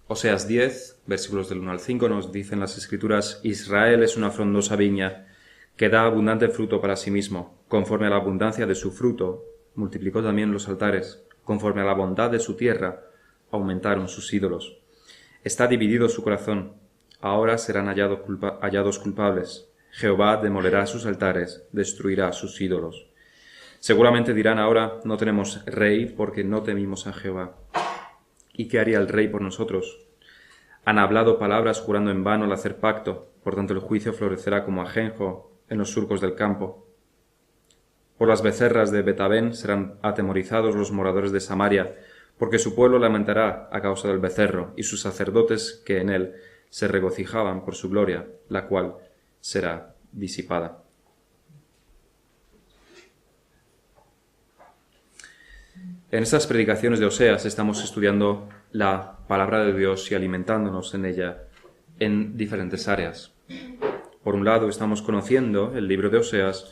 Oseas 10, versículos del 1 al 5, nos dicen las Escrituras: Israel es una frondosa viña que da abundante fruto para sí mismo. Conforme a la abundancia de su fruto, multiplicó también los altares. Conforme a la bondad de su tierra, aumentaron sus ídolos. Está dividido su corazón. Ahora serán hallados culpables. Jehová demolerá sus altares, destruirá sus ídolos. Seguramente dirán ahora: no tenemos rey porque no temimos a Jehová. ¿Y qué haría el rey por nosotros? Han hablado palabras jurando en vano al hacer pacto, por tanto el juicio florecerá como ajenjo en los surcos del campo. Por las becerras de Betabén serán atemorizados los moradores de Samaria, porque su pueblo lamentará a causa del becerro, y sus sacerdotes que en él se regocijaban por su gloria, la cual será disipada. En estas predicaciones de Oseas estamos estudiando la palabra de Dios y alimentándonos en ella en diferentes áreas. Por un lado, estamos conociendo el libro de Oseas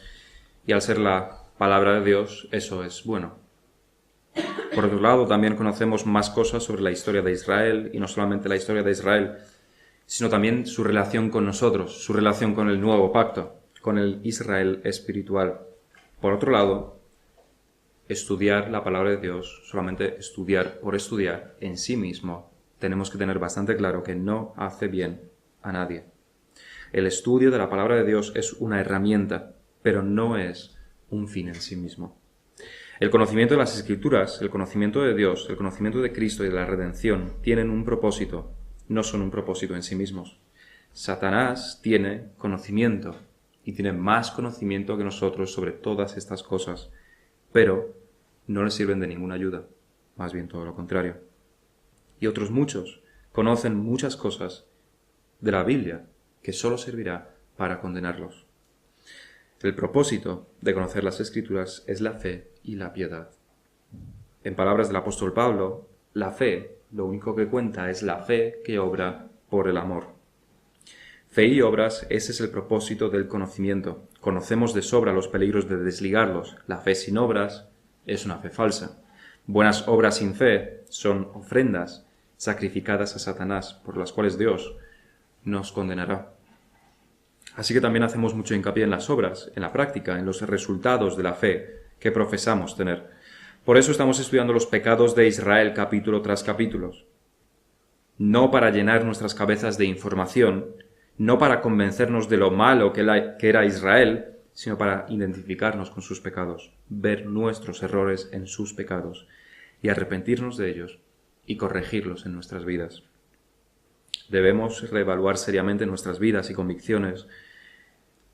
y al ser la palabra de Dios, eso es bueno. Por otro lado, también conocemos más cosas sobre la historia de Israel, y no solamente la historia de Israel, sino también su relación con nosotros, su relación con el nuevo pacto, con el Israel espiritual. Por otro lado, estudiar la palabra de Dios, solamente estudiar por estudiar en sí mismo, tenemos que tener bastante claro que no hace bien a nadie. El estudio de la palabra de Dios es una herramienta, pero no es un fin en sí mismo. El conocimiento de las Escrituras, el conocimiento de Dios, el conocimiento de Cristo y de la redención tienen un propósito, no son un propósito en sí mismos. Satanás tiene conocimiento y tiene más conocimiento que nosotros sobre todas estas cosas, pero no le sirven de ninguna ayuda, más bien todo lo contrario. Y otros muchos conocen muchas cosas de la Biblia que solo servirá para condenarlos. El propósito de conocer las Escrituras es la fe y la piedad. En palabras del apóstol Pablo, la fe, lo único que cuenta es la fe que obra por el amor. Fe y obras, ese es el propósito del conocimiento. Conocemos de sobra los peligros de desligarlos. La fe sin obras es una fe falsa. Buenas obras sin fe son ofrendas sacrificadas a Satanás, por las cuales Dios nos condenará. Así que también hacemos mucho hincapié en las obras, en la práctica, en los resultados de la fe que profesamos tener. Por eso estamos estudiando los pecados de Israel capítulo tras capítulo. No para llenar nuestras cabezas de información, no para convencernos de lo malo que era Israel, sino para identificarnos con sus pecados, ver nuestros errores en sus pecados y arrepentirnos de ellos y corregirlos en nuestras vidas. Debemos reevaluar seriamente nuestras vidas y convicciones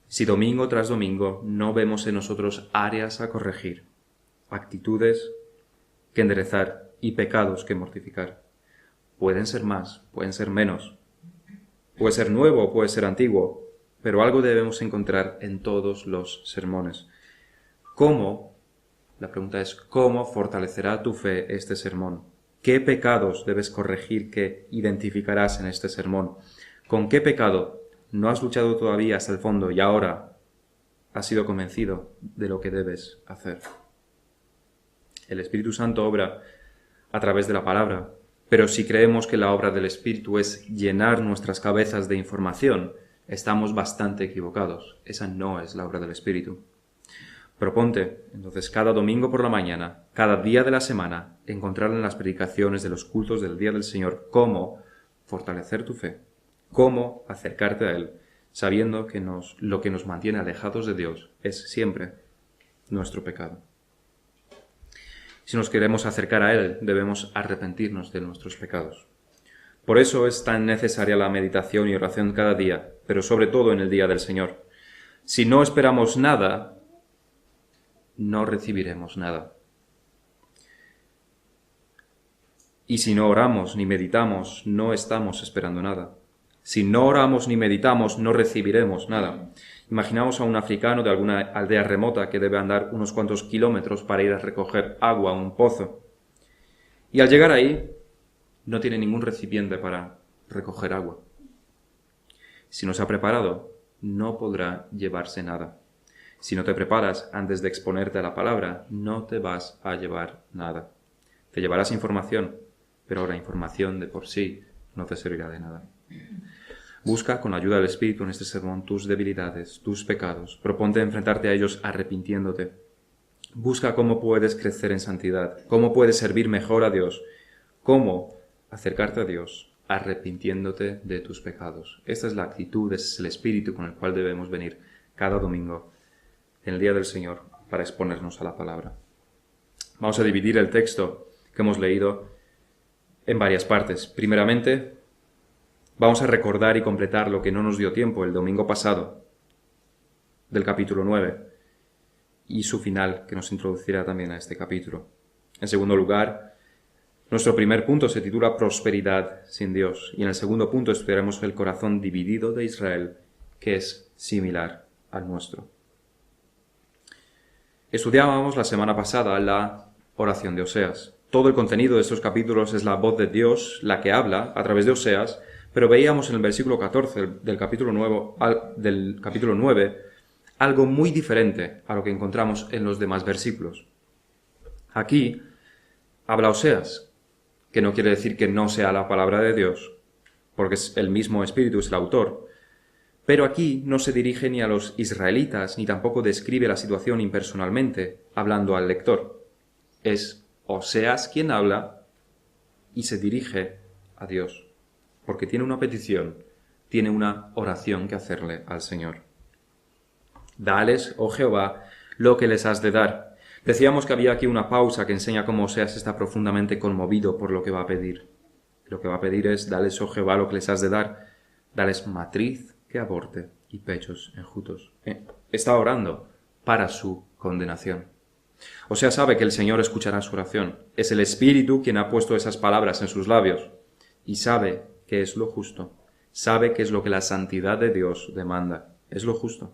si domingo tras domingo no vemos en nosotros áreas a corregir, actitudes que enderezar y pecados que mortificar. Pueden ser más, pueden ser menos, puede ser nuevo, puede ser antiguo, pero algo debemos encontrar en todos los sermones. ¿Cómo? La pregunta es, ¿cómo fortalecerá tu fe este sermón? ¿Qué pecados debes corregir que identificarás en este sermón? ¿Con qué pecado no has luchado todavía hasta el fondo y ahora has sido convencido de lo que debes hacer? El Espíritu Santo obra a través de la palabra, pero si creemos que la obra del Espíritu es llenar nuestras cabezas de información, estamos bastante equivocados. Esa no es la obra del Espíritu. Proponte, entonces, cada domingo por la mañana, cada día de la semana, encontrar en las predicaciones de los cultos del Día del Señor cómo fortalecer tu fe, cómo acercarte a Él, sabiendo que lo que nos mantiene alejados de Dios es siempre nuestro pecado. Si nos queremos acercar a Él, debemos arrepentirnos de nuestros pecados. Por eso es tan necesaria la meditación y oración cada día, pero sobre todo en el Día del Señor. Si no esperamos nada, no recibiremos nada. Y si no oramos ni meditamos, no estamos esperando nada. Si no oramos ni meditamos, no recibiremos nada. Imaginamos a un africano de alguna aldea remota que debe andar unos cuantos kilómetros para ir a recoger agua a un pozo. Y al llegar ahí, no tiene ningún recipiente para recoger agua. Si no se ha preparado, no podrá llevarse nada. Si no te preparas antes de exponerte a la palabra, no te vas a llevar nada. Te llevarás información, pero la información de por sí no te servirá de nada. Busca con ayuda del Espíritu en este sermón tus debilidades, tus pecados. Proponte enfrentarte a ellos arrepintiéndote. Busca cómo puedes crecer en santidad, cómo puedes servir mejor a Dios, cómo acercarte a Dios arrepintiéndote de tus pecados. Esta es la actitud, ese es el espíritu con el cual debemos venir cada domingo en el día del Señor para exponernos a la palabra. Vamos a dividir el texto que hemos leído en varias partes. Primeramente, vamos a recordar y completar lo que no nos dio tiempo el domingo pasado, del capítulo 9, y su final, que nos introducirá también a este capítulo. En segundo lugar, nuestro primer punto se titula Prosperidad sin Dios, y en el segundo punto estudiaremos el corazón dividido de Israel, que es similar al nuestro. Estudiábamos la semana pasada la oración de Oseas. Todo el contenido de estos capítulos es la voz de Dios, la que habla a través de Oseas, pero veíamos en el versículo 14 del capítulo 9 algo muy diferente a lo que encontramos en los demás versículos. Aquí habla Oseas, que no quiere decir que no sea la palabra de Dios, porque es el mismo Espíritu, es el autor, pero aquí no se dirige ni a los israelitas, ni tampoco describe la situación impersonalmente, hablando al lector. Es Oseas quien habla y se dirige a Dios, porque tiene una petición, tiene una oración que hacerle al Señor. Dales, oh Jehová, lo que les has de dar. Decíamos que había aquí una pausa que enseña cómo Oseas está profundamente conmovido por lo que va a pedir. Lo que va a pedir es, dales, oh Jehová, lo que les has de dar. Dales matriz que aborte y pechos enjutos. Está orando para su condenación. Oseas sabe que el Señor escuchará su oración. Es el Espíritu quien ha puesto esas palabras en sus labios. Y sabe que es lo justo. Sabe que es lo que la santidad de Dios demanda. Es lo justo.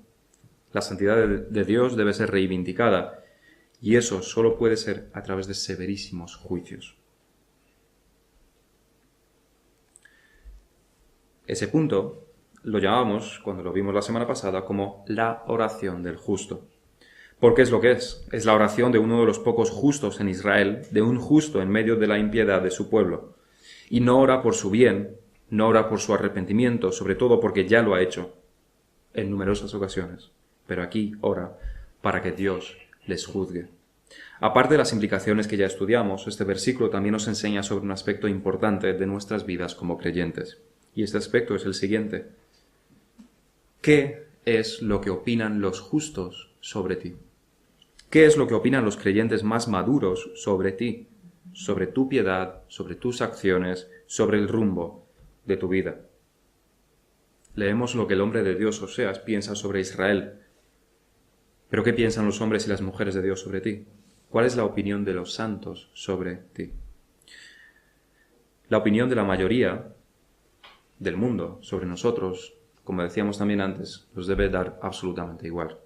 La santidad de Dios debe ser reivindicada. Y eso solo puede ser a través de severísimos juicios. Ese punto lo llamamos, cuando lo vimos la semana pasada, como la oración del justo. Porque es lo que es. Es la oración de uno de los pocos justos en Israel, de un justo en medio de la impiedad de su pueblo. Y no ora por su bien, no ora por su arrepentimiento, sobre todo porque ya lo ha hecho en numerosas ocasiones. Pero aquí ora para que Dios les juzgue. Aparte de las implicaciones que ya estudiamos, este versículo también nos enseña sobre un aspecto importante de nuestras vidas como creyentes. Y este aspecto es el siguiente. ¿Qué es lo que opinan los justos sobre ti? ¿Qué es lo que opinan los creyentes más maduros sobre ti? Sobre tu piedad, sobre tus acciones, sobre el rumbo de tu vida. Leemos lo que el hombre de Dios, Oseas, piensa sobre Israel. ¿Pero qué piensan los hombres y las mujeres de Dios sobre ti? ¿Cuál es la opinión de los santos sobre ti? La opinión de la mayoría del mundo sobre nosotros, como decíamos también antes, nos debe dar absolutamente igual.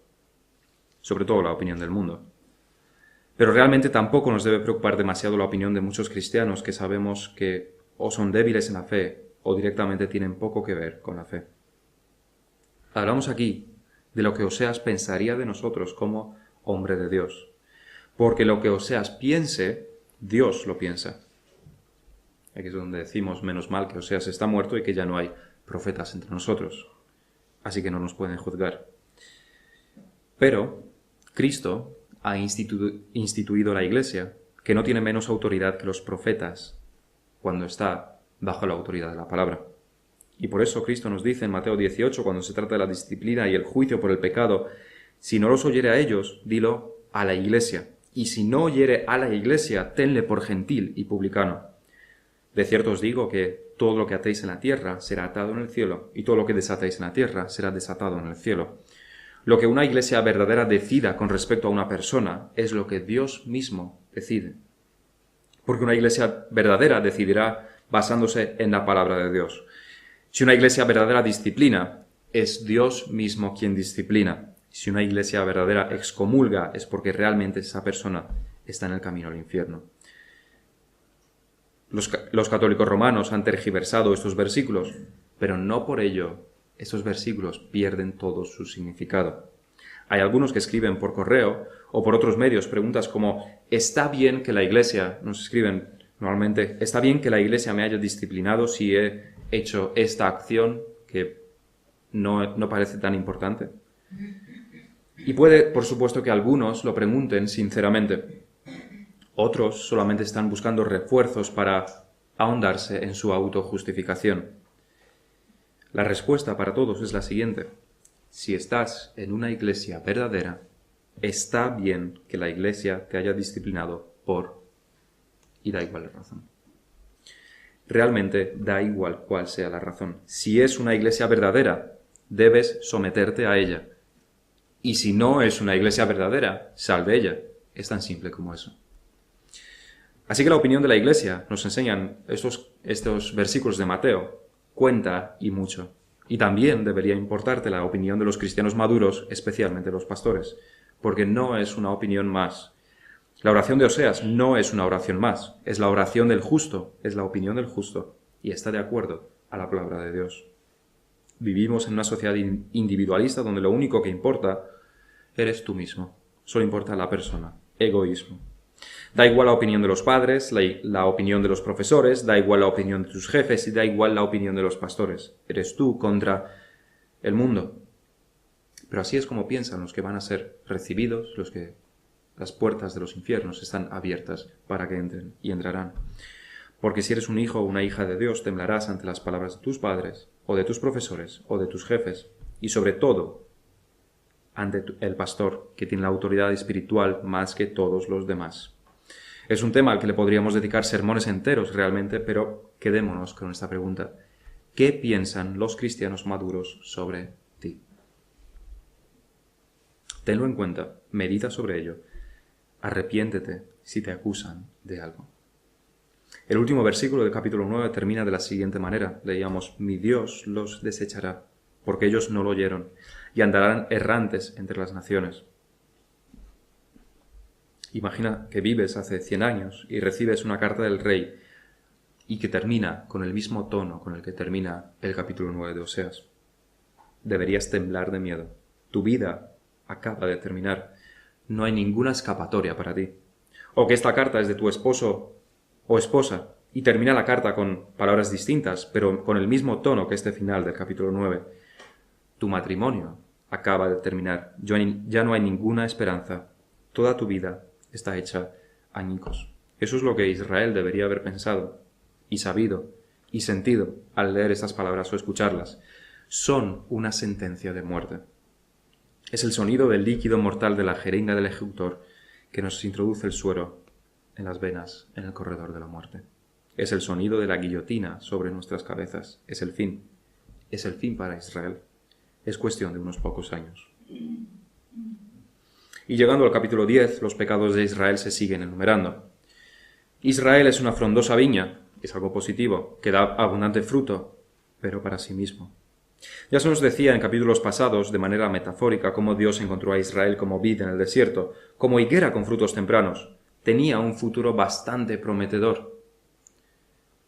Sobre todo la opinión del mundo. Pero realmente tampoco nos debe preocupar demasiado la opinión de muchos cristianos que sabemos que o son débiles en la fe o directamente tienen poco que ver con la fe. Hablamos aquí de lo que Oseas pensaría de nosotros como hombre de Dios. Porque lo que Oseas piense, Dios lo piensa. Aquí es donde decimos, menos mal que Oseas está muerto y que ya no hay profetas entre nosotros. Así que no nos pueden juzgar. Pero Cristo ha instituido la Iglesia, que no tiene menos autoridad que los profetas cuando está bajo la autoridad de la palabra. Y por eso Cristo nos dice en Mateo 18, cuando se trata de la disciplina y el juicio por el pecado, si no los oyere a ellos, dilo a la Iglesia. Y si no oyere a la Iglesia, tenle por gentil y publicano. De cierto os digo que todo lo que atéis en la tierra será atado en el cielo, y todo lo que desatéis en la tierra será desatado en el cielo. Lo que una iglesia verdadera decida con respecto a una persona es lo que Dios mismo decide. Porque una iglesia verdadera decidirá basándose en la palabra de Dios. Si una iglesia verdadera disciplina, es Dios mismo quien disciplina. Si una iglesia verdadera excomulga, es porque realmente esa persona está en el camino al infierno. Los católicos romanos han tergiversado estos versículos, pero no por ello estos versículos pierden todo su significado. Hay algunos que escriben por correo o por otros medios preguntas como ¿está bien que la Iglesia, nos escriben, Normalmente está bien que la Iglesia me haya disciplinado si he hecho esta acción que no parece tan importante. Y puede, por supuesto, que algunos lo pregunten sinceramente. Otros solamente están buscando refuerzos para ahondarse en su autojustificación. La respuesta para todos es la siguiente. Si estás en una iglesia verdadera, está bien que la iglesia te haya disciplinado y da igual la razón. Realmente da igual cuál sea la razón. Si es una iglesia verdadera, debes someterte a ella. Y si no es una iglesia verdadera, sal de ella. Es tan simple como eso. Así que la opinión de la iglesia, nos enseñan estos versículos de Mateo, cuenta y mucho. Y también debería importarte la opinión de los cristianos maduros, especialmente los pastores, porque no es una opinión más. La oración de Oseas no es una oración más, es la oración del justo, es la opinión del justo, y está de acuerdo a la palabra de Dios. Vivimos en una sociedad individualista donde lo único que importa eres tú mismo, solo importa la persona, egoísmo. Da igual la opinión de los padres, la opinión de los profesores, da igual la opinión de tus jefes y da igual la opinión de los pastores. Eres tú contra el mundo. Pero así es como piensan los que van a ser recibidos, las puertas de los infiernos están abiertas para que entren y entrarán. Porque si eres un hijo o una hija de Dios, temblarás ante las palabras de tus padres, o de tus profesores, o de tus jefes, y sobre todo ante el pastor, que tiene la autoridad espiritual más que todos los demás. Es un tema al que le podríamos dedicar sermones enteros realmente, pero quedémonos con esta pregunta. ¿Qué piensan los cristianos maduros sobre ti? Tenlo en cuenta, medita sobre ello. Arrepiéntete si te acusan de algo. El último versículo del capítulo 9 termina de la siguiente manera. Leíamos, mi Dios los desechará, porque ellos no lo oyeron, y andarán errantes entre las naciones. Imagina que vives hace 100 años y recibes una carta del rey y que termina con el mismo tono con el que termina el capítulo 9 de Oseas. Deberías temblar de miedo. Tu vida acaba de terminar. No hay ninguna escapatoria para ti. O que esta carta es de tu esposo o esposa y termina la carta con palabras distintas, pero con el mismo tono que este final del capítulo 9. Tu matrimonio acaba de terminar. Ya no hay ninguna esperanza. Toda tu vida está hecha añicos. Eso es lo que Israel debería haber pensado y sabido y sentido al leer estas palabras o escucharlas. Son una sentencia de muerte. Es el sonido del líquido mortal de la jeringa del ejecutor que nos introduce el suero en las venas en el corredor de la muerte. Es el sonido de la guillotina sobre nuestras cabezas. Es el fin. Es el fin para Israel. Es cuestión de unos pocos años. Y llegando al capítulo 10, los pecados de Israel se siguen enumerando. Israel es una frondosa viña, es algo positivo, que da abundante fruto, pero para sí mismo. Ya se nos decía en capítulos pasados, de manera metafórica, cómo Dios encontró a Israel como vid en el desierto, como higuera con frutos tempranos. Tenía un futuro bastante prometedor.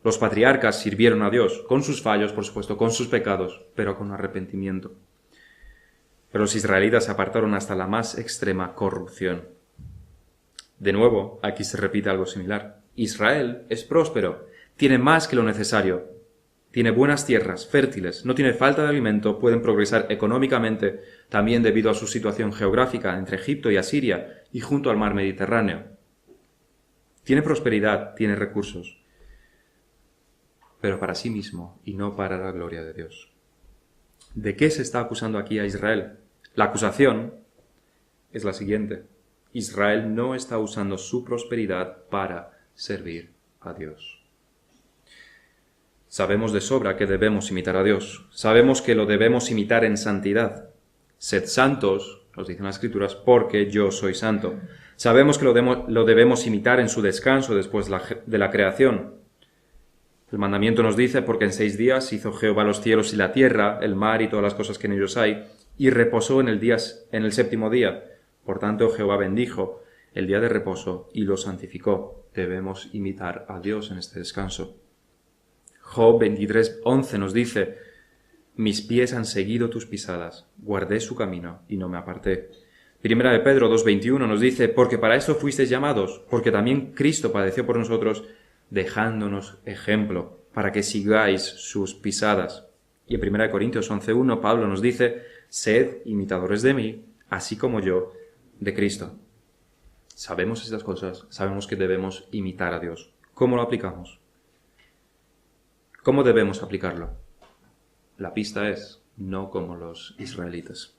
Los patriarcas sirvieron a Dios, con sus fallos, por supuesto, con sus pecados, pero con arrepentimiento. Pero los israelitas se apartaron hasta la más extrema corrupción. De nuevo, aquí se repite algo similar. Israel es próspero, tiene más que lo necesario, tiene buenas tierras, fértiles, no tiene falta de alimento, pueden progresar económicamente, también debido a su situación geográfica entre Egipto y Asiria y junto al mar Mediterráneo. Tiene prosperidad, tiene recursos, pero para sí mismo y no para la gloria de Dios. ¿De qué se está acusando aquí a Israel? La acusación es la siguiente. Israel no está usando su prosperidad para servir a Dios. Sabemos de sobra que debemos imitar a Dios. Sabemos que lo debemos imitar en santidad. Sed santos, nos dicen las Escrituras, porque yo soy santo. Sabemos que lo debemos imitar en su descanso después de la creación. El mandamiento nos dice, porque en 6 días hizo Jehová los cielos y la tierra, el mar y todas las cosas que en ellos hay, y reposó en el 7º día. Por tanto, Jehová bendijo el día de reposo y lo santificó. Debemos imitar a Dios en este descanso. Job 23:11 nos dice, mis pies han seguido tus pisadas, guardé su camino y no me aparté. Primera de Pedro 2:21 nos dice, porque para esto fuisteis llamados, porque también Cristo padeció por nosotros, dejándonos ejemplo para que sigáis sus pisadas. Y en 1 Corintios 11:1 Pablo nos dice, sed imitadores de mí, así como yo de Cristo. Sabemos estas cosas, sabemos que debemos imitar a Dios. ¿Cómo lo aplicamos? ¿Cómo debemos aplicarlo? La pista es, no como los israelitas.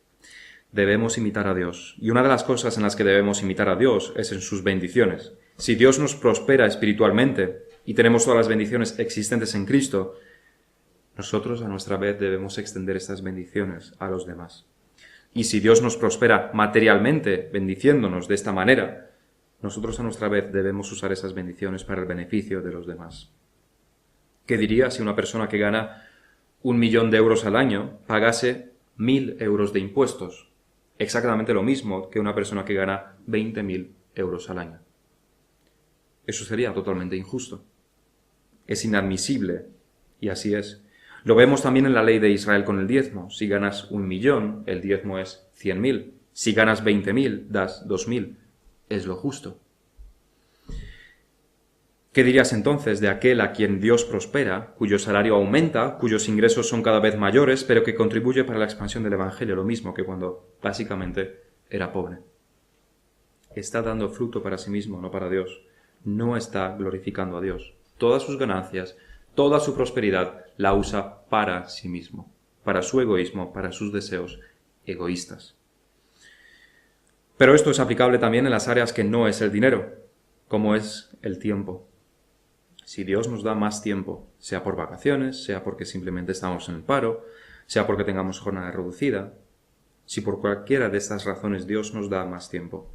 Debemos imitar a Dios. Y una de las cosas en las que debemos imitar a Dios es en sus bendiciones. Si Dios nos prospera espiritualmente y tenemos todas las bendiciones existentes en Cristo, nosotros a nuestra vez debemos extender estas bendiciones a los demás. Y si Dios nos prospera materialmente, bendiciéndonos de esta manera, nosotros a nuestra vez debemos usar esas bendiciones para el beneficio de los demás. ¿Qué diría si una persona que gana 1.000.000 de euros al año pagase 1.000 euros de impuestos? Exactamente lo mismo que una persona que gana 20.000 euros al año. Eso sería totalmente injusto. Es inadmisible, y así es. Lo vemos también en la ley de Israel con el diezmo. Si ganas 1.000.000, el diezmo es 100.000. Si ganas 20.000, das 2.000. Es lo justo. ¿Qué dirías entonces de aquel a quien Dios prospera, cuyo salario aumenta, cuyos ingresos son cada vez mayores, pero que contribuye para la expansión del Evangelio, lo mismo que cuando básicamente era pobre? Está dando fruto para sí mismo, no para Dios. No está glorificando a Dios. Todas sus ganancias, toda su prosperidad la usa para sí mismo, para su egoísmo, para sus deseos egoístas. Pero esto es aplicable también en las áreas que no es el dinero, como es el tiempo. Si Dios nos da más tiempo, sea por vacaciones, sea porque simplemente estamos en el paro, sea porque tengamos jornada reducida, si por cualquiera de estas razones Dios nos da más tiempo,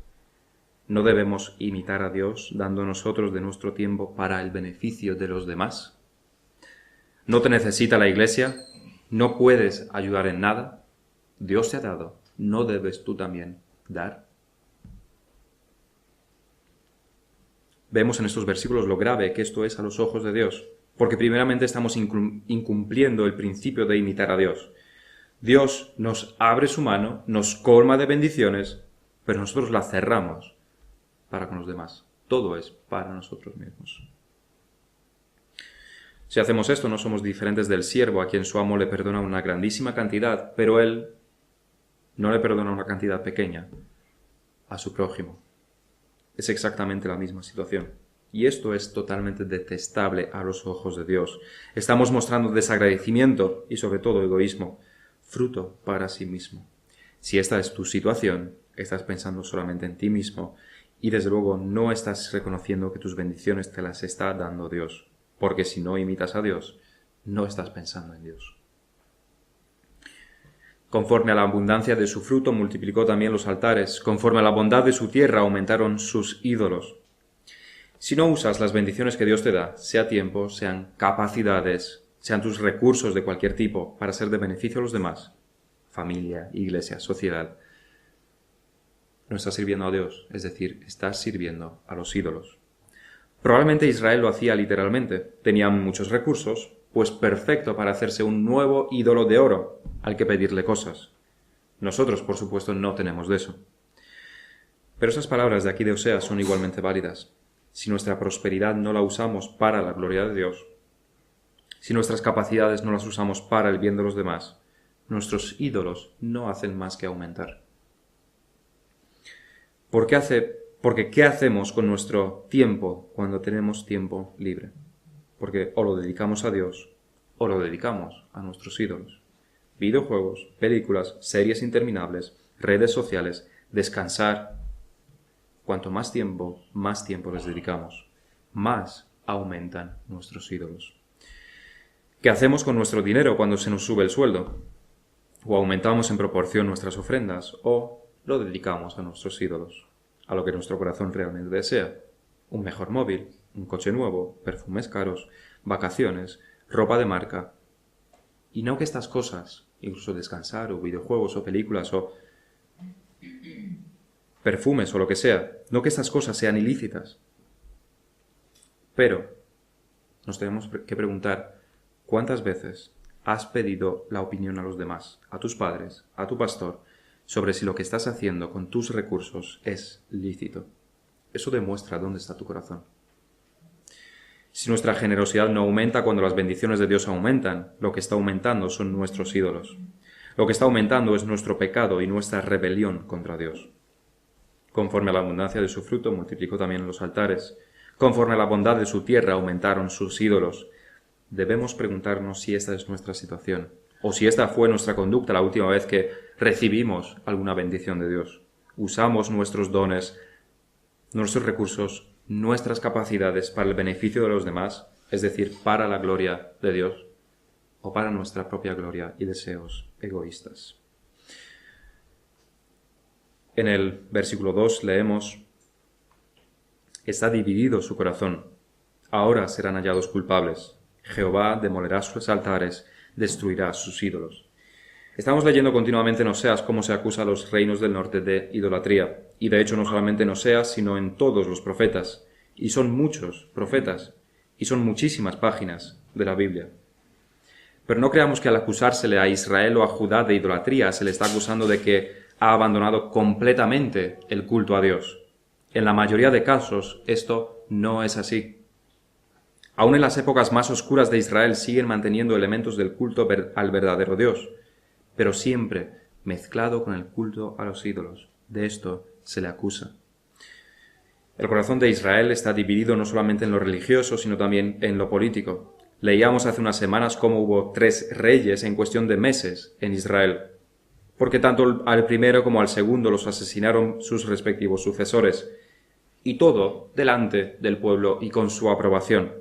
¿no debemos imitar a Dios dando nosotros de nuestro tiempo para el beneficio de los demás? ¿No te necesita la Iglesia? ¿No puedes ayudar en nada? Dios te ha dado, ¿no debes tú también dar? Vemos en estos versículos lo grave que esto es a los ojos de Dios, porque primeramente estamos incumpliendo el principio de imitar a Dios. Dios nos abre su mano, nos colma de bendiciones, pero nosotros la cerramos para con los demás. Todo es para nosotros mismos. Si hacemos esto, no somos diferentes del siervo a quien su amo le perdona una grandísima cantidad, pero él no le perdona una cantidad pequeña a su prójimo. Es exactamente la misma situación. Y esto es totalmente detestable a los ojos de Dios. Estamos mostrando desagradecimiento y sobre todo egoísmo, fruto para sí mismo. Si esta es tu situación, estás pensando solamente en ti mismo y desde luego no estás reconociendo que tus bendiciones te las está dando Dios. Porque si no imitas a Dios, no estás pensando en Dios. Conforme a la abundancia de su fruto, multiplicó también los altares. Conforme a la bondad de su tierra, aumentaron sus ídolos. Si no usas las bendiciones que Dios te da, sea tiempo, sean capacidades, sean tus recursos de cualquier tipo, para ser de beneficio a los demás, familia, iglesia, sociedad, no estás sirviendo a Dios, es decir, estás sirviendo a los ídolos. Probablemente Israel lo hacía literalmente. Tenían muchos recursos, pues perfecto para hacerse un nuevo ídolo de oro al que pedirle cosas. Nosotros, por supuesto, no tenemos de eso. Pero esas palabras de aquí de Oseas son igualmente válidas. Si nuestra prosperidad no la usamos para la gloria de Dios, si nuestras capacidades no las usamos para el bien de los demás, nuestros ídolos no hacen más que aumentar. Porque ¿qué hacemos con nuestro tiempo cuando tenemos tiempo libre? Porque o lo dedicamos a Dios o lo dedicamos a nuestros ídolos. Videojuegos, películas, series interminables, redes sociales, descansar. Cuanto más tiempo les dedicamos, más aumentan nuestros ídolos. ¿Qué hacemos con nuestro dinero cuando se nos sube el sueldo? O aumentamos en proporción nuestras ofrendas o lo dedicamos a nuestros ídolos, a lo que nuestro corazón realmente desea. Un mejor móvil, un coche nuevo, perfumes caros, vacaciones, ropa de marca. Y no que estas cosas, incluso descansar o videojuegos o películas o perfumes o lo que sea, no que estas cosas sean ilícitas. Pero nos tenemos que preguntar cuántas veces has pedido la opinión a los demás, a tus padres, a tu pastor, sobre si lo que estás haciendo con tus recursos es lícito. Eso demuestra dónde está tu corazón. Si nuestra generosidad no aumenta cuando las bendiciones de Dios aumentan, lo que está aumentando son nuestros ídolos. Lo que está aumentando es nuestro pecado y nuestra rebelión contra Dios. Conforme a la abundancia de su fruto, multiplicó también los altares. Conforme a la bondad de su tierra, aumentaron sus ídolos. Debemos preguntarnos si esta es nuestra situación, o si esta fue nuestra conducta la última vez que recibimos alguna bendición de Dios. Usamos nuestros dones, nuestros recursos, nuestras capacidades para el beneficio de los demás, es decir, para la gloria de Dios, o para nuestra propia gloria y deseos egoístas. En el versículo 2 leemos: está dividido su corazón, ahora serán hallados culpables. Jehová demolerá sus altares, destruirá sus ídolos. Estamos leyendo continuamente en Oseas cómo se acusa a los reinos del norte de idolatría, y de hecho no solamente en Oseas, sino en todos los profetas, y son muchos profetas, y son muchísimas páginas de la Biblia. Pero no creamos que al acusársele a Israel o a Judá de idolatría se le está acusando de que ha abandonado completamente el culto a Dios. En la mayoría de casos esto no es así. Aún en las épocas más oscuras de Israel siguen manteniendo elementos del culto al verdadero Dios, pero siempre mezclado con el culto a los ídolos. De esto se le acusa. El corazón de Israel está dividido no solamente en lo religioso, sino también en lo político. Leíamos hace unas semanas cómo hubo 3 reyes en cuestión de meses en Israel, porque tanto al primero como al segundo los asesinaron sus respectivos sucesores, y todo delante del pueblo y con su aprobación.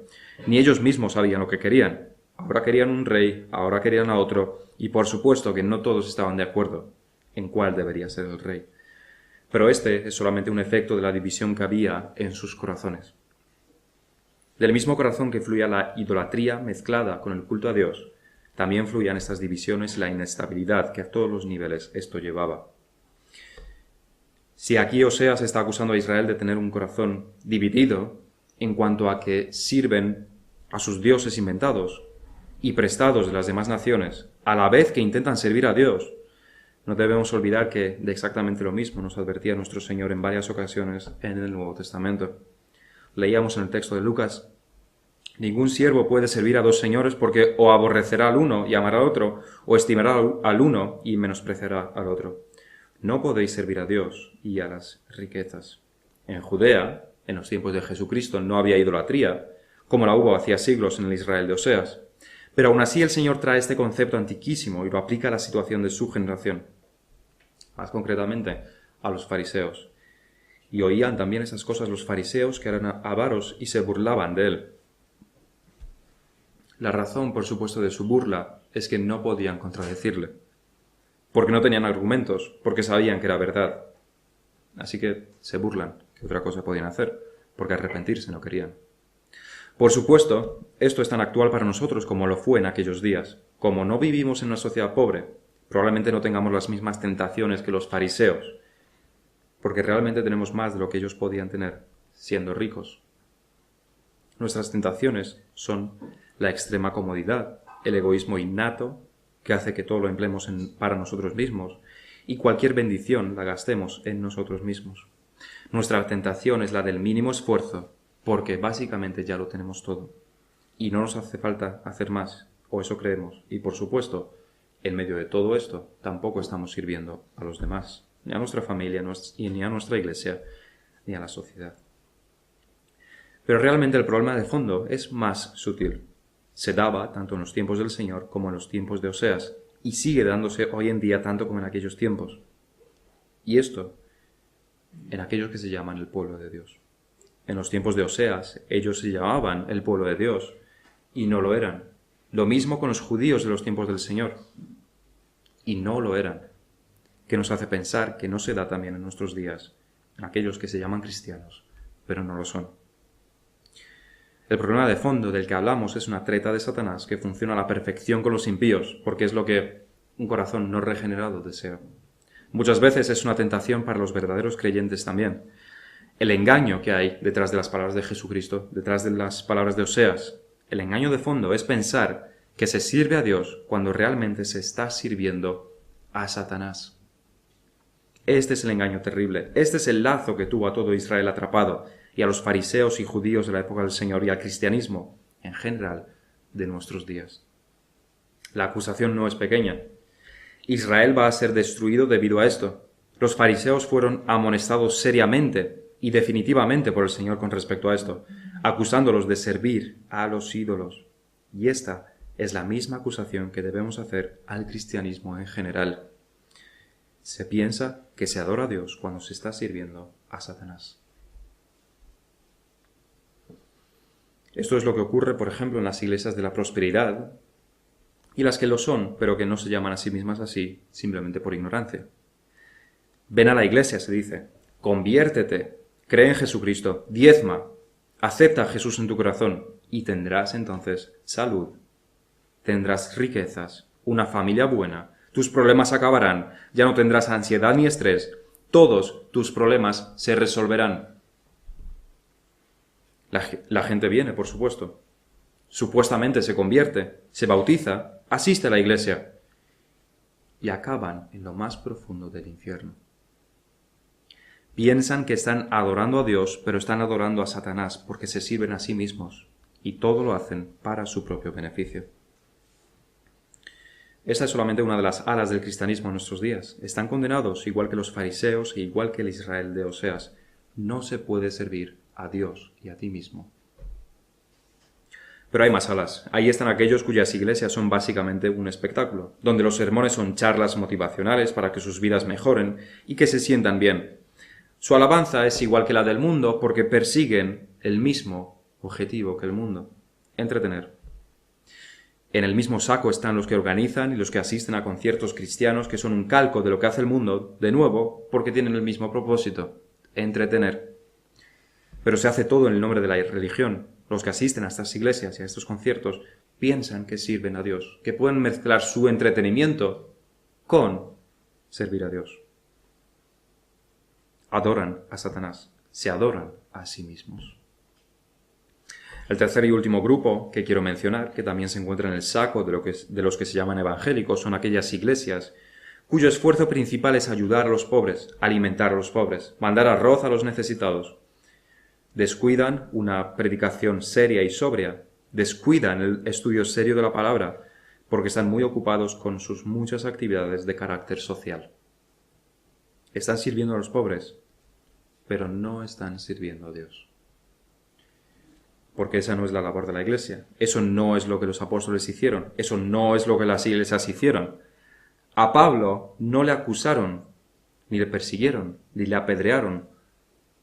Ni ellos mismos sabían lo que querían. Ahora querían un rey, ahora querían a otro, y por supuesto que no todos estaban de acuerdo en cuál debería ser el rey. Pero este es solamente un efecto de la división que había en sus corazones. Del mismo corazón que fluía la idolatría mezclada con el culto a Dios, también fluían estas divisiones y la inestabilidad que a todos los niveles esto llevaba. Si aquí Oseas está acusando a Israel de tener un corazón dividido en cuanto a que sirven a sus dioses inventados y prestados de las demás naciones, a la vez que intentan servir a Dios, no debemos olvidar que de exactamente lo mismo nos advertía nuestro Señor en varias ocasiones en el Nuevo Testamento. Leíamos en el texto de Lucas: ningún siervo puede servir a 2 señores, porque o aborrecerá al uno y amará al otro, o estimará al uno y menospreciará al otro. No podéis servir a Dios y a las riquezas. En Judea, en los tiempos de Jesucristo, no había idolatría, como la hubo hacía siglos en el Israel de Oseas. Pero aún así el Señor trae este concepto antiquísimo y lo aplica a la situación de su generación. Más concretamente, a los fariseos. Y oían también esas cosas los fariseos, que eran avaros, y se burlaban de él. La razón, por supuesto, de su burla es que no podían contradecirle, porque no tenían argumentos, porque sabían que era verdad. Así que se burlan. ¿Qué otra cosa podían hacer? Porque arrepentirse no querían. Por supuesto, esto es tan actual para nosotros como lo fue en aquellos días. Como no vivimos en una sociedad pobre, probablemente no tengamos las mismas tentaciones que los fariseos, porque realmente tenemos más de lo que ellos podían tener siendo ricos. Nuestras tentaciones son la extrema comodidad, el egoísmo innato, que hace que todo lo empleemos para nosotros mismos, y cualquier bendición la gastemos en nosotros mismos. Nuestra tentación es la del mínimo esfuerzo, porque básicamente ya lo tenemos todo, y no nos hace falta hacer más, o eso creemos, y por supuesto, en medio de todo esto, tampoco estamos sirviendo a los demás, ni a nuestra familia, ni a nuestra iglesia, ni a la sociedad. Pero realmente el problema de fondo es más sutil. Se daba tanto en los tiempos del Señor como en los tiempos de Oseas, y sigue dándose hoy en día tanto como en aquellos tiempos. Y esto, en aquellos que se llaman el pueblo de Dios. En los tiempos de Oseas, ellos se llamaban el pueblo de Dios, y no lo eran. Lo mismo con los judíos de los tiempos del Señor, y no lo eran. Que nos hace pensar que no se da también en nuestros días, en aquellos que se llaman cristianos, pero no lo son. El problema de fondo del que hablamos es una treta de Satanás que funciona a la perfección con los impíos, porque es lo que un corazón no regenerado desea. Muchas veces es una tentación para los verdaderos creyentes también. El engaño que hay detrás de las palabras de Jesucristo, detrás de las palabras de Oseas, el engaño de fondo es pensar que se sirve a Dios cuando realmente se está sirviendo a Satanás. Este es el engaño terrible, este es el lazo que tuvo a todo Israel atrapado, y a los fariseos y judíos de la época del Señor y al cristianismo, en general, de nuestros días. La acusación no es pequeña. Israel va a ser destruido debido a esto. Los fariseos fueron amonestados seriamente y definitivamente por el Señor con respecto a esto, acusándolos de servir a los ídolos. Y esta es la misma acusación que debemos hacer al cristianismo en general. Se piensa que se adora a Dios cuando se está sirviendo a Satanás. Esto es lo que ocurre, por ejemplo, en las iglesias de la prosperidad y las que lo son, pero que no se llaman a sí mismas así, simplemente por ignorancia. Ven a la iglesia, se dice, conviértete, cree en Jesucristo, diezma, acepta a Jesús en tu corazón y tendrás entonces salud, tendrás riquezas, una familia buena, tus problemas acabarán, ya no tendrás ansiedad ni estrés, todos tus problemas se resolverán. La gente viene, por supuesto. Supuestamente se convierte, se bautiza, asiste a la iglesia y acaban en lo más profundo del infierno. Piensan que están adorando a Dios, pero están adorando a Satanás porque se sirven a sí mismos y todo lo hacen para su propio beneficio. Esta es solamente una de las alas del cristianismo en nuestros días. Están condenados, igual que los fariseos e igual que el Israel de Oseas. No se puede servir a Dios y a ti mismo. Pero hay más alas. Ahí están aquellos cuyas iglesias son básicamente un espectáculo, donde los sermones son charlas motivacionales para que sus vidas mejoren y que se sientan bien. Su alabanza es igual que la del mundo porque persiguen el mismo objetivo que el mundo: entretener. En el mismo saco están los que organizan y los que asisten a conciertos cristianos que son un calco de lo que hace el mundo, de nuevo, porque tienen el mismo propósito: entretener. Pero se hace todo en el nombre de la religión. Los que asisten a estas iglesias y a estos conciertos piensan que sirven a Dios, que pueden mezclar su entretenimiento con servir a Dios. Adoran a Satanás, se adoran a sí mismos. El tercer y último grupo que quiero mencionar, que también se encuentra en el saco de los que se llaman evangélicos, son aquellas iglesias cuyo esfuerzo principal es ayudar a los pobres, alimentar a los pobres, mandar arroz a los necesitados. Descuidan una predicación seria y sobria, descuidan el estudio serio de la palabra, porque están muy ocupados con sus muchas actividades de carácter social. Están sirviendo a los pobres, pero no están sirviendo a Dios. Porque esa no es la labor de la iglesia. Eso no es lo que los apóstoles hicieron. Eso no es lo que las iglesias hicieron. A Pablo no le acusaron, ni le persiguieron, ni le apedrearon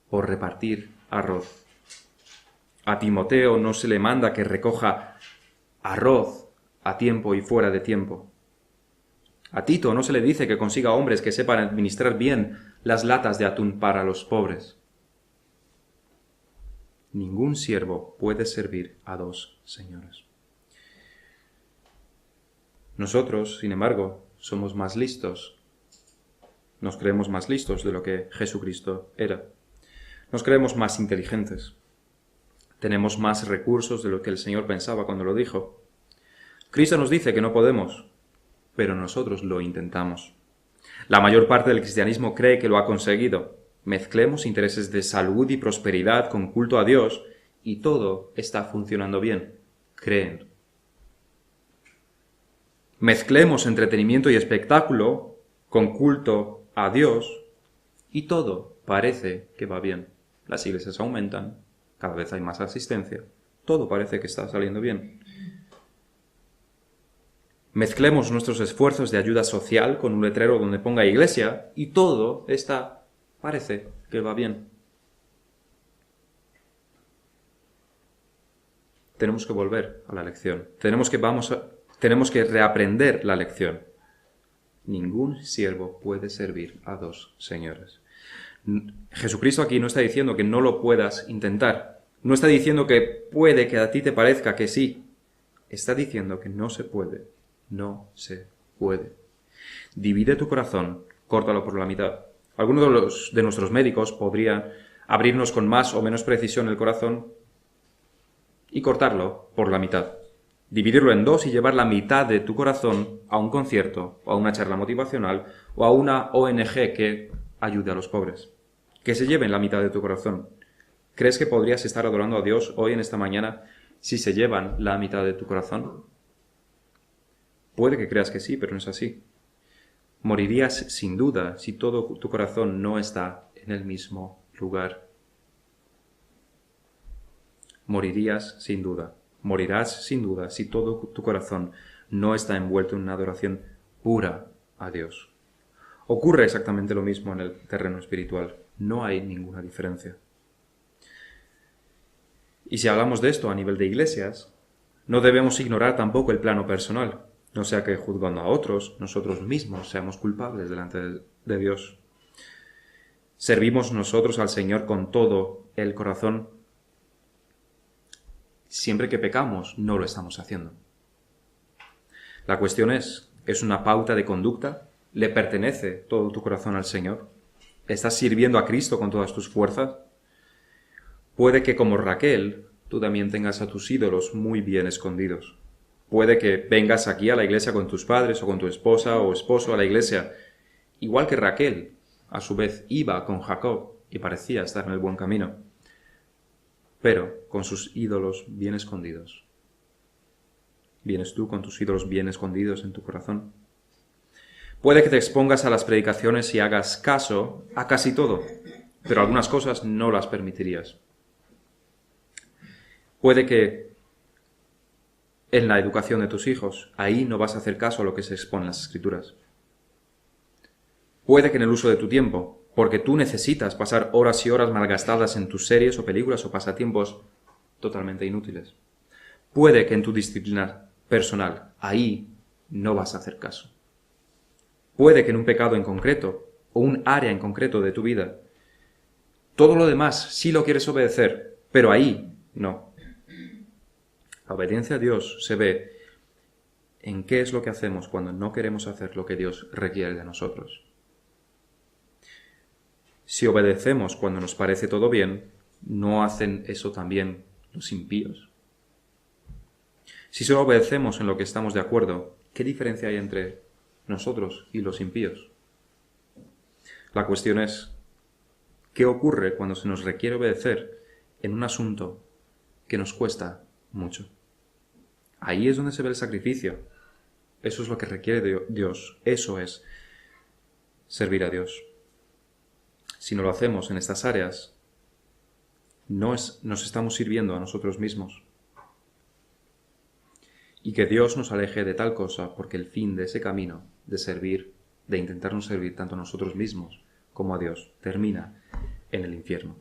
por repartir arroz. A Timoteo no se le manda que recoja arroz a tiempo y fuera de tiempo. A Tito no se le dice que consiga hombres que sepan administrar bien las latas de atún para los pobres. Ningún siervo puede servir a dos señores. Nosotros, sin embargo, somos más listos. Nos creemos más listos de lo que Jesucristo era. Nos creemos más inteligentes. Tenemos más recursos de lo que el Señor pensaba cuando lo dijo. Cristo nos dice que no podemos, pero nosotros lo intentamos. La mayor parte del cristianismo cree que lo ha conseguido. Mezclemos intereses de salud y prosperidad con culto a Dios y todo está funcionando bien. Creen. Mezclemos entretenimiento y espectáculo con culto a Dios y todo parece que va bien. Las iglesias aumentan, cada vez hay más asistencia, todo parece que está saliendo bien. Mezclemos nuestros esfuerzos de ayuda social con un letrero donde ponga iglesia y todo parece que va bien. Tenemos que volver a la lección. Tenemos que reaprender la lección. Ningún siervo puede servir a dos señores. Jesucristo aquí no está diciendo que no lo puedas intentar. No está diciendo que puede que a ti te parezca que sí. Está diciendo que no se puede. No se puede. Divide tu corazón, córtalo por la mitad. Algunos de nuestros médicos podrían abrirnos con más o menos precisión el corazón y cortarlo por la mitad. Dividirlo en dos y llevar la mitad de tu corazón a un concierto, o a una charla motivacional, o a una ONG que ayude a los pobres. Que se lleven la mitad de tu corazón. ¿Crees que podrías estar adorando a Dios hoy en esta mañana si se llevan la mitad de tu corazón? Puede que creas que sí, pero no es así. Morirías sin duda si todo tu corazón no está en el mismo lugar. Morirías sin duda. Morirás sin duda si todo tu corazón no está envuelto en una adoración pura a Dios. Ocurre exactamente lo mismo en el terreno espiritual. No hay ninguna diferencia. Y si hablamos de esto a nivel de iglesias, no debemos ignorar tampoco el plano personal, no sea que juzgando a otros, nosotros mismos seamos culpables delante de Dios. ¿Servimos nosotros al Señor con todo el corazón? Siempre que pecamos, no lo estamos haciendo. La cuestión ¿es una pauta de conducta? ¿Le pertenece todo tu corazón al Señor? ¿Estás sirviendo a Cristo con todas tus fuerzas? Puede que como Raquel, tú también tengas a tus ídolos muy bien escondidos. Puede que vengas aquí a la iglesia con tus padres o con tu esposa o esposo a la iglesia, igual que Raquel, a su vez iba con Jacob y parecía estar en el buen camino, pero con sus ídolos bien escondidos. ¿Vienes tú con tus ídolos bien escondidos en tu corazón? Puede que te expongas a las predicaciones y hagas caso a casi todo, pero algunas cosas no las permitirías. Puede que en la educación de tus hijos, ahí no vas a hacer caso a lo que se expone en las Escrituras. Puede que en el uso de tu tiempo, porque tú necesitas pasar horas y horas malgastadas en tus series o películas o pasatiempos totalmente inútiles. Puede que en tu disciplina personal, ahí no vas a hacer caso. Puede que en un pecado en concreto o un área en concreto de tu vida, todo lo demás sí lo quieres obedecer, pero ahí no. La obediencia a Dios se ve en qué es lo que hacemos cuando no queremos hacer lo que Dios requiere de nosotros. Si obedecemos cuando nos parece todo bien, ¿no hacen eso también los impíos? Si solo obedecemos en lo que estamos de acuerdo, ¿qué diferencia hay entre nosotros y los impíos? La cuestión es, ¿qué ocurre cuando se nos requiere obedecer en un asunto que nos cuesta mucho? Ahí es donde se ve el sacrificio. Eso es lo que requiere Dios. Eso es servir a Dios. Si no lo hacemos en estas áreas, nos estamos sirviendo a nosotros mismos. Y que Dios nos aleje de tal cosa, porque el fin de ese camino de servir, de intentarnos servir tanto a nosotros mismos como a Dios, termina en el infierno.